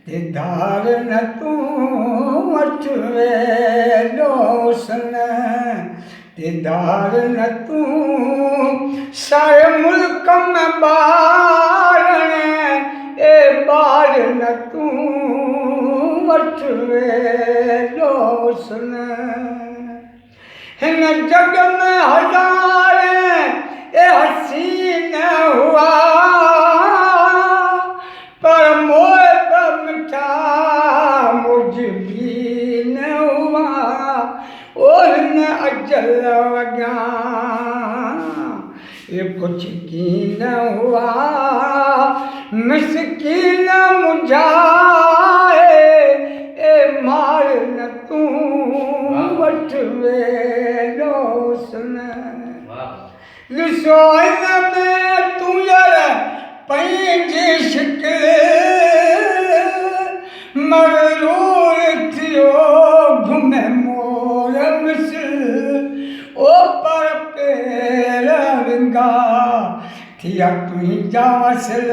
दीदार न तूं वठ वेंदो सन, दीदार न तूं सारे मुल्क में ॿारण ए ॿार न तूं वठ वेंदो सन। हिन जग में हज़ार ए हसीन हुआ पर मोए पर मिठा मुझ भी न हुआ। ओ हिन अजल वॻा ये कुछ की न हुआ, मिसकीन मुझाए ए मार न तूं वठ वेंदो सन। ॾिसो हिन में तूं यार पंहिंजी शिकिल मगरूर थियो घुमे मोर मिसल। ओ पर पेर विंगा थिया तुंहिंजा वसल,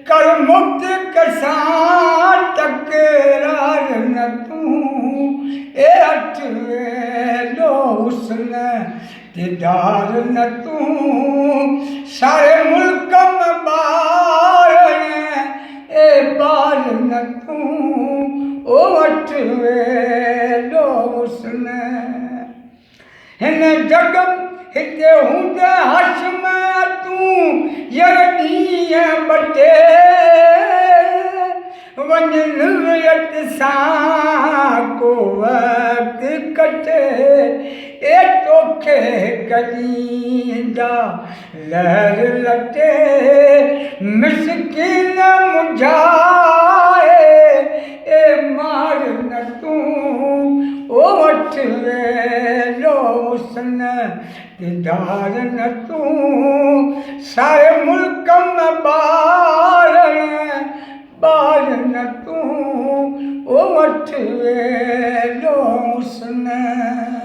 कर मुक्त कसां तकरार न तूं ए अठ वेंदो हुस्न, दीदार न तूं सारे मुल्क में ॿारण ए ॿार न तूं ओ वठ वेंदो हुस्न। हिन जग हिते हूंदे हश में तूं यर ॾींहं ॿ टे वञ निवृत सां को वक़्तु कटे ए तोखे कॾींदा लहर लटे मिसकीन मुझाए ए मार न तूं ओ वठ वेंदो हुस्न, दीदार न तूं सारे मुल्क में ॿारण ॿार न तूं ओ वठ वेंदो हुस्न।